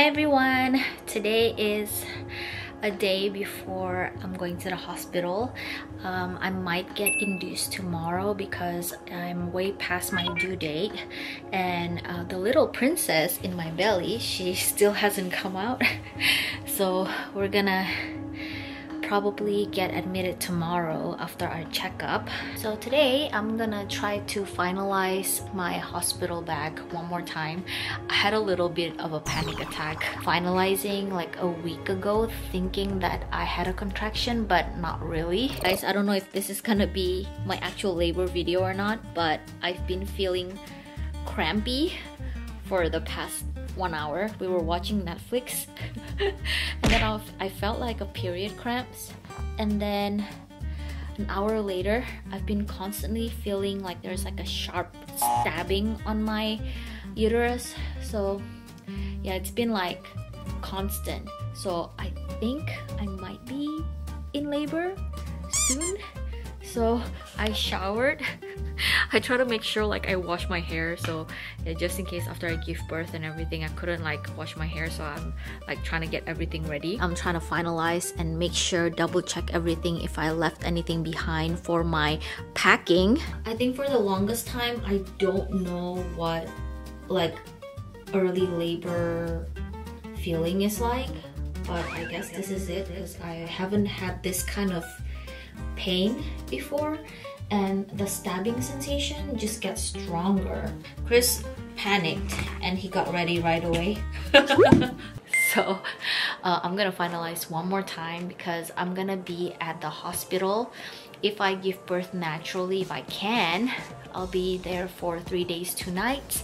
Hi everyone! Today is a day before I'm going to the hospital. I might get induced tomorrow because I'm way past my due date, and the little princess in my belly, she still hasn't come out. So we're gonna probably get admitted tomorrow after our checkup. So today I'm gonna try to finalize my hospital bag one more time. I had a little bit of a panic attack finalizing like a week ago, thinking that I had a contraction, but not really. Guys, I don't know if this is gonna be my actual labor video or not, but I've been feeling crampy for the past 1 hour. We were watching Netflix and then I felt like a period cramps, and then an hour later I've been constantly feeling like there's like a sharp stabbing on my uterus. So yeah, it's been like constant. So I think I might be in labor soon. So I showered. I try to make sure like I wash my hair, so yeah, just in case after I give birth and everything I couldn't like wash my hair, so I'm like trying to get everything ready. I'm trying to finalize and make sure, double check everything if I left anything behind for my packing. I think for the longest time I don't know what like early labor feeling is like, but I guess this is it because I haven't had this kind of pain before, and the stabbing sensation just gets stronger. Chris panicked and he got ready right away. So I'm gonna finalize one more time because I'm gonna be at the hospital. If I give birth naturally, if I can, I'll be there for 3 days 2 nights.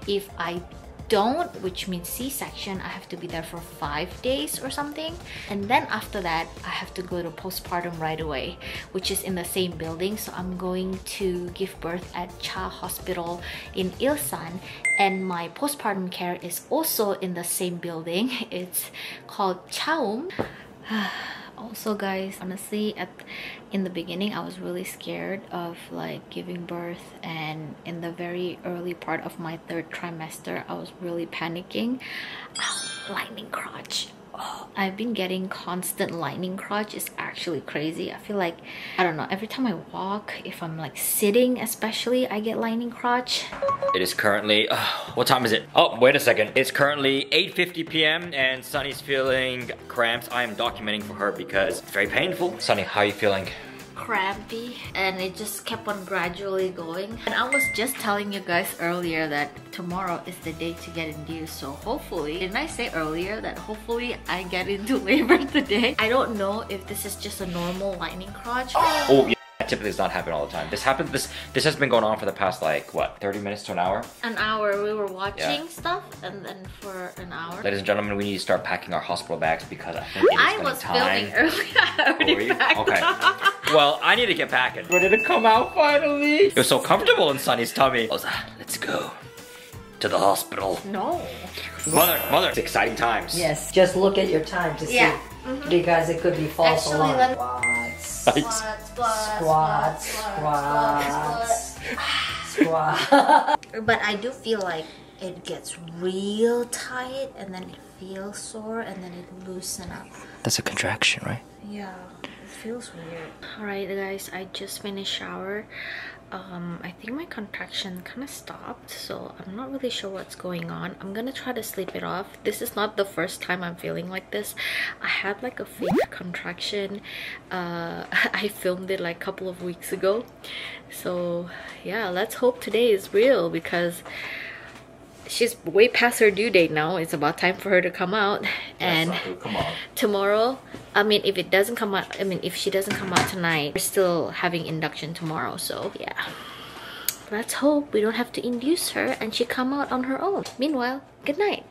If I don't, which means C-section, I have to be there for 5 days or something, and then after that I have to go to postpartum right away, which is in the same building. So I'm going to give birth at Cha Hospital in Ilsan, and my postpartum care is also in the same building. It's called Chaum. Also guys, honestly in the beginning I was really scared of like giving birth, and in the very early part of my 3rd trimester I was really panicking. Lightning crotch. Oh, I've been getting constant lightning crotch. It's actually crazy. I feel like, I don't know, every time I walk, if I'm like sitting especially, I get lightning crotch. It is currently, what time is it? Oh, wait a second. It's currently 8:50 p.m. and Sunny's feeling cramps. I am documenting for her because it's very painful. Sunny, how are you feeling? Crampy, and it just kept on gradually going. And I was just telling you guys earlier that tomorrow is the day to get induced, so hopefully, didn't I say earlier that hopefully I get into labor today? I don't know if this is just a normal lightning crotch. Oh yeah, that typically does not happen all the time. This has been going on for the past like what, 30 minutes to an hour? An hour. We were watching stuff, and then for an hour. Ladies and gentlemen, we need to start packing our hospital bags because I think it is filming earlier. I already packed. Okay. Well, I need to get packing. Ready to come out finally. It was so comfortable in Sunny's tummy. Let's go to the hospital. No. Mother, it's exciting times. Yes, just look at your time to see. Because it could be false alarm. Squats. But I do feel like it gets real tight, and then it feels sore, and then it loosens up. That's a contraction, right? Yeah. Feels weird. Alright guys, I just finished shower. I think my contraction kind of stopped, so I'm not really sure what's going on. I'm gonna try to sleep it off. This is not the first time I'm feeling like this. I had like a fake contraction. I filmed it like a couple of weeks ago. So yeah, let's hope today is real because she's way past her due date now. It's about time for her to come out. And tomorrow, I mean, if it doesn't come out, I mean, if she doesn't come out tonight, we're still having induction tomorrow. So yeah, let's hope we don't have to induce her and she come out on her own. Meanwhile, good night.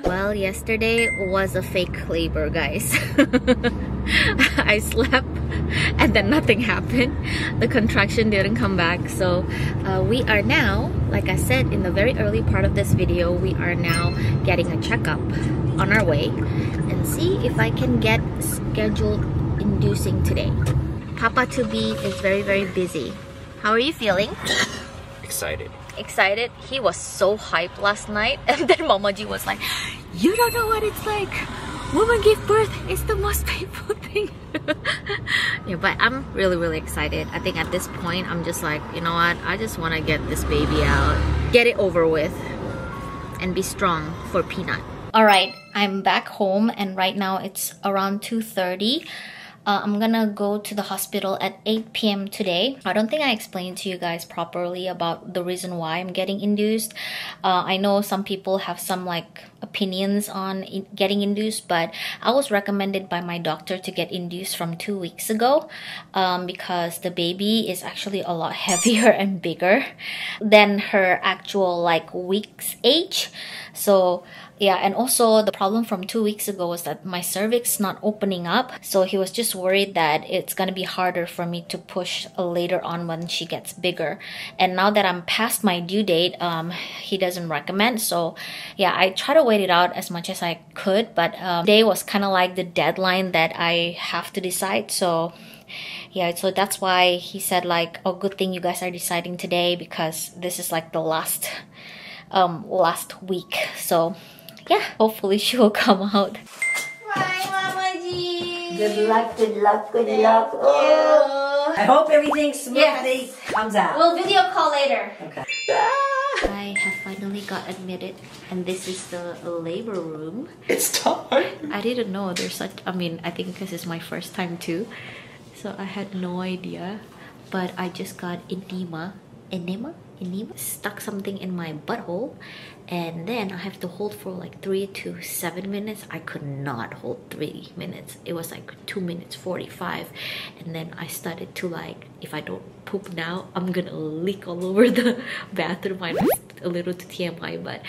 Well, yesterday was a fake labor, guys. I slept and then nothing happened. The contraction didn't come back. So we are now, like I said in the very early part of this video, we are now getting a checkup on our way and see if I can get scheduled inducing today. Papa to be is very, very busy. How are you feeling? Excited. Excited? He was so hyped last night, and then Mama G was like, You don't know what it's like. Woman give birth is the most painful thing. Yeah, but I'm really excited. I think at this point, I'm just like, you know what? I just want to get this baby out. Get it over with. And be strong for Peanut. Alright, I'm back home and right now it's around 2:30. I'm gonna go to the hospital at 8 p.m. today. I don't think I explained to you guys properly about the reason why I'm getting induced. I know some people have some like opinions on getting induced, but I was recommended by my doctor to get induced from 2 weeks ago because the baby is actually a lot heavier and bigger than her actual like weeks age. So yeah, and also the problem from 2 weeks ago was that my cervix not opening up. So he was just worried that it's gonna be harder for me to push later on when she gets bigger. And now that I'm past my due date, he doesn't recommend. So yeah, I try to wait it out as much as I could, but today was kind of like the deadline that I have to decide. So yeah, so that's why he said like, oh, good thing you guys are deciding today because this is like the last week. So yeah, hopefully she will come out. Bye, Mama G. Good luck, good luck, good luck. Oh. I hope everything smoothly comes out. We'll video call later. Okay. I have finally got admitted and this is the labor room. It's time. I didn't know there's such, I mean, I think because it's my first time too. So I had no idea. But I just got enema, stuck something in my butthole. And then I have to hold for like 3 to 7 minutes. I could not hold 3 minutes. It was like 2 minutes 45. And then I started to like, if I don't poop now, I'm gonna leak all over the bathroom. I know a little to TMI, but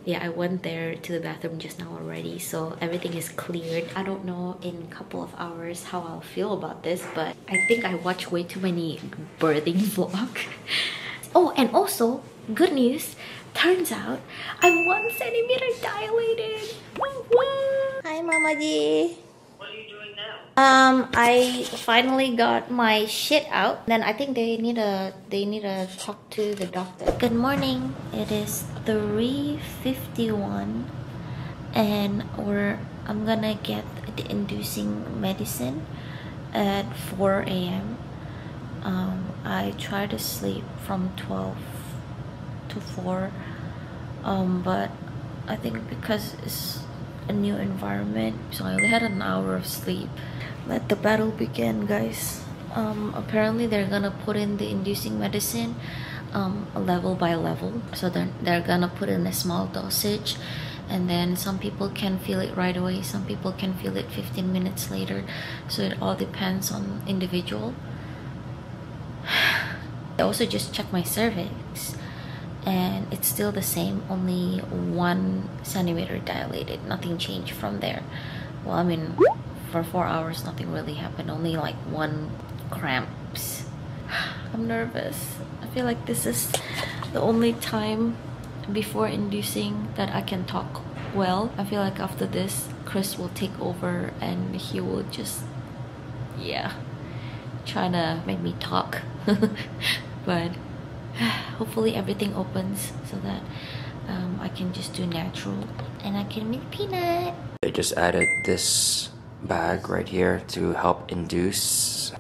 yeah, I went there to the bathroom just now already. So everything is cleared. I don't know in a couple of hours how I'll feel about this, but I think I watched way too many birthing vlogs. Oh, and also, good news. Turns out I'm 1 centimeter dilated. Hi, Mama G. What are you doing now? I finally got my shit out. Then I think they need to talk to the doctor. Good morning. It is 3:51, and I'm gonna get the inducing medicine at 4 a.m. I try to sleep from 12 to 4, but I think because it's a new environment, so I only had an hour of sleep. Let the battle begin, guys. Apparently they're gonna put in the inducing medicine level by level, so they're gonna put in a small dosage, and then some people can feel it right away, some people can feel it 15 minutes later, so it all depends on individual. I also just checked my cervix and it's still the same, only 1 centimeter dilated. Nothing changed from there. Well, I mean, for 4 hours nothing really happened, only like 1 cramps. I'm nervous. I feel like this is the only time before inducing that I can talk well. I feel like after this Chris will take over and he will just, yeah, trying to make me talk. But hopefully everything opens so that I can just do natural and I can meet Peanut. They just added this bag right here to help induce.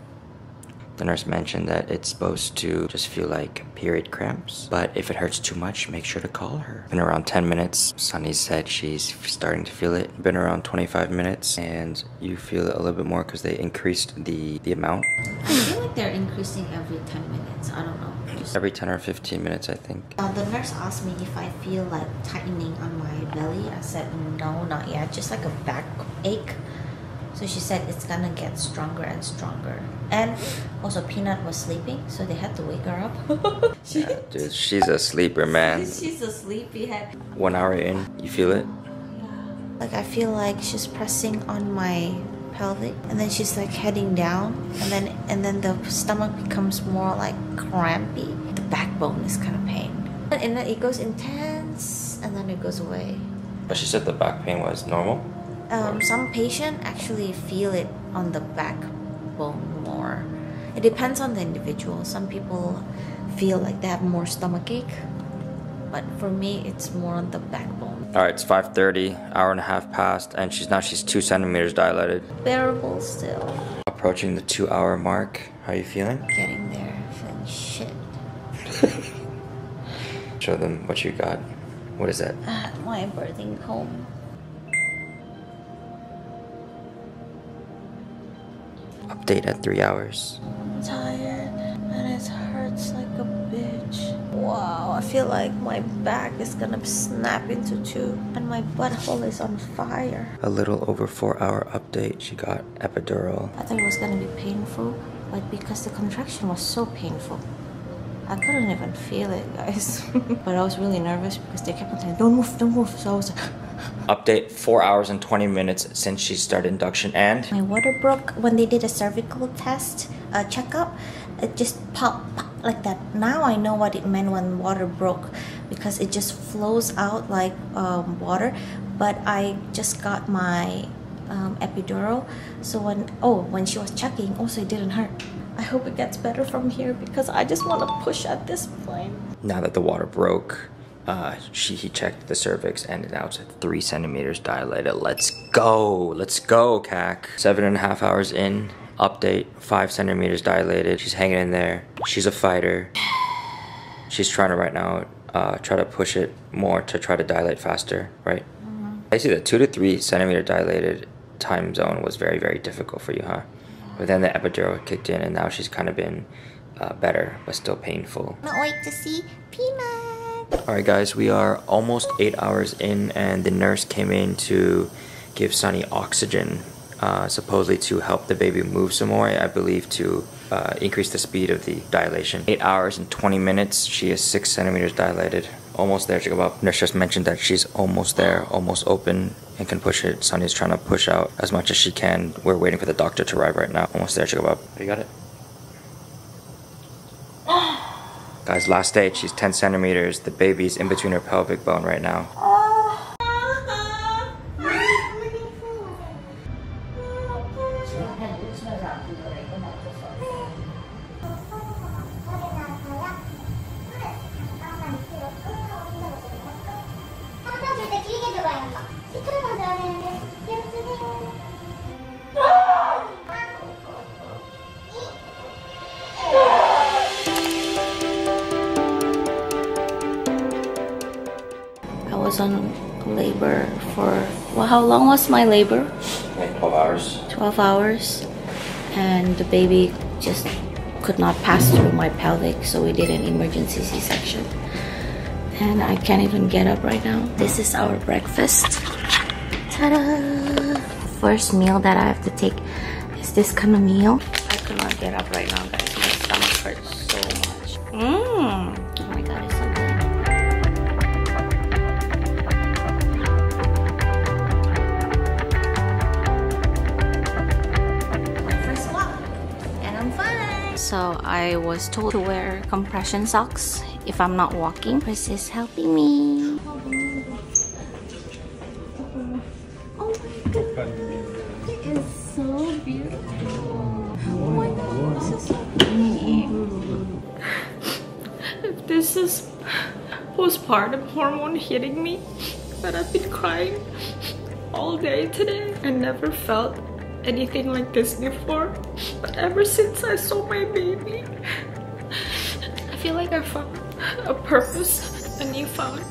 The nurse mentioned that it's supposed to just feel like period cramps, but if it hurts too much, make sure to call her. Been around 10 minutes. Sunny said she's starting to feel it. Been around 25 minutes, and you feel it a little bit more because they increased the amount. I feel like they're increasing every 10 minutes. I don't know. Just every 10 or 15 minutes, I think. The nurse asked me if I feel like tightening on my belly. I said no, not yet. Just like a back ache. So she said it's gonna get stronger and stronger. And also Peanut was sleeping, so they had to wake her up. Yeah, dude, she's a sleeper, man. She's a sleepyhead. 1 hour in, you feel it? Yeah. Like I feel like she's pressing on my pelvic, and then she's like heading down, and then the stomach becomes more like crampy. The backbone is kind of pain, and then it goes intense, and then it goes away. But she said the back pain was normal. Some patients actually feel it on the backbone more. It depends on the individual. Some people feel like they have more stomach ache. but for me, it's more on the backbone. All right, it's 5:30, hour and a half passed, and she's 2 centimeters dilated. Bearable still. Approaching the 2-hour mark. How are you feeling? Getting there, feeling shit. Show them what you got. What is that? My birthing home. Update at 3 hours. I'm tired and it hurts like a bitch. Wow, I feel like my back is gonna snap into two and my butthole is on fire. A little over 4-hour update. She got epidural. I thought it was gonna be painful, but because the contraction was so painful, I couldn't even feel it, guys. But I was really nervous because they kept on saying, don't move, don't move. So I was like, Update 4 hours and 20 minutes since she started induction, and my water broke when they did a cervical test, checkup. It just popped like that. Now I know what it meant when water broke, because it just flows out like water. But I just got my epidural, so when she was checking, also it didn't hurt. I hope it gets better from here because I just want to push at this point. now that the water broke, he checked the cervix and now it's at 3 centimeters dilated. Let's go, CAC. 7.5 hours in, update, 5 centimeters dilated. She's hanging in there. She's a fighter. She's trying to right now try to push it more to try to dilate faster, right? I see the 2 to 3 centimeter dilated time zone was very, very difficult for you, huh? But then the epidural kicked in and now she's kind of been better, but still painful. Can't wait to see Peanut. Alright guys, we are almost 8 hours in and the nurse came in to give Sunny oxygen, supposedly to help the baby move some more, I believe to increase the speed of the dilation. 8 hours and 20 minutes, she is 6 centimeters dilated. Almost there, Chicabop. Nurse just mentioned that she's almost there, almost open and can push it. Sunny's trying to push out as much as she can. We're waiting for the doctor to arrive right now. Almost there, Chicabop. You got it? Guys, last stage, she's 10 centimeters. The baby's in between her pelvic bone right now. I was on labor for, well, how long was my labor? Like 12 hours. 12 hours. And the baby just could not pass through my pelvic, so we did an emergency C-section. And I can't even get up right now. This is our breakfast. Ta-da! First meal that I have to take is this kind of meal. I could not get up right now, guys. My stomach hurts so much. Oh my god, it's so good. So I was told to wear compression socks if I'm not walking. Chris is helping me. Oh my god, it is so beautiful. Oh my god, this is so pretty. If this is postpartum hormone hitting me, but I've been crying all day today. I never felt anything like this before, but ever since I saw my baby, I feel like I found a purpose, a new found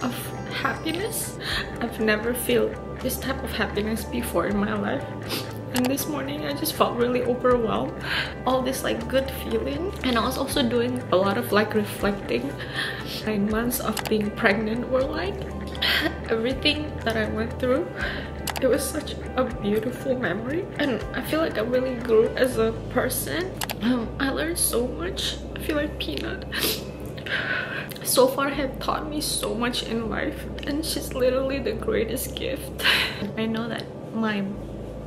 of happiness. I've never felt this type of happiness before in my life, and this morning I just felt really overwhelmed. All this like good feeling, and I was also doing a lot of like reflecting. 9 months of being pregnant were like everything that I went through. It was such a beautiful memory, and I feel like I really grew as a person. I learned so much. I feel like Peanut so far had taught me so much in life, and she's literally the greatest gift. I know that my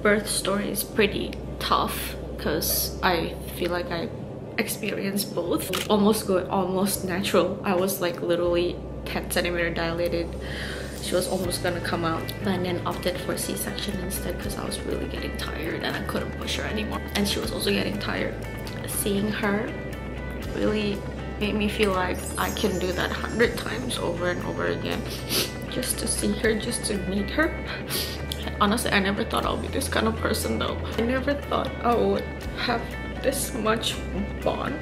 birth story is pretty tough because I feel like I experienced both. Almost good, almost natural. I was like literally 10 centimeter dilated. She was almost gonna come out, but then opted for C-section instead because I was really getting tired and I couldn't push her anymore. And she was also getting tired. Seeing her really made me feel like I can do that 100 times over and over again, just to see her, just to meet her. Honestly, I never thought I'll be this kind of person though. I never thought I would have this much bond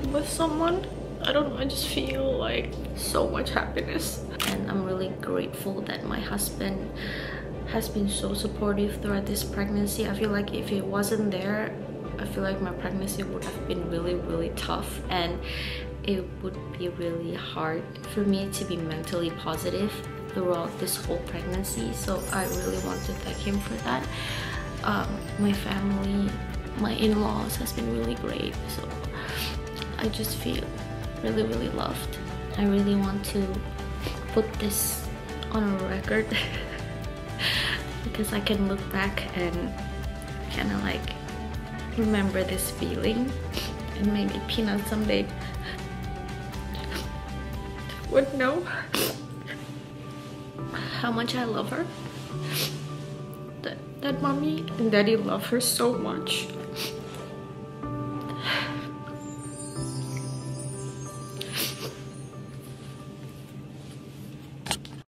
with someone. I don't know, I just feel like so much happiness. And I'm really grateful that my husband has been so supportive throughout this pregnancy. I feel like if he wasn't there, I feel like my pregnancy would have been really tough, and it would be really hard for me to be mentally positive throughout this whole pregnancy. So I really want to thank him for that. My family, my in-laws has been really great, so I just feel really loved. I really want to put this on a record because I can look back and kind of like remember this feeling, and maybe Peanut someday would know how much I love her, that mommy and daddy love her so much.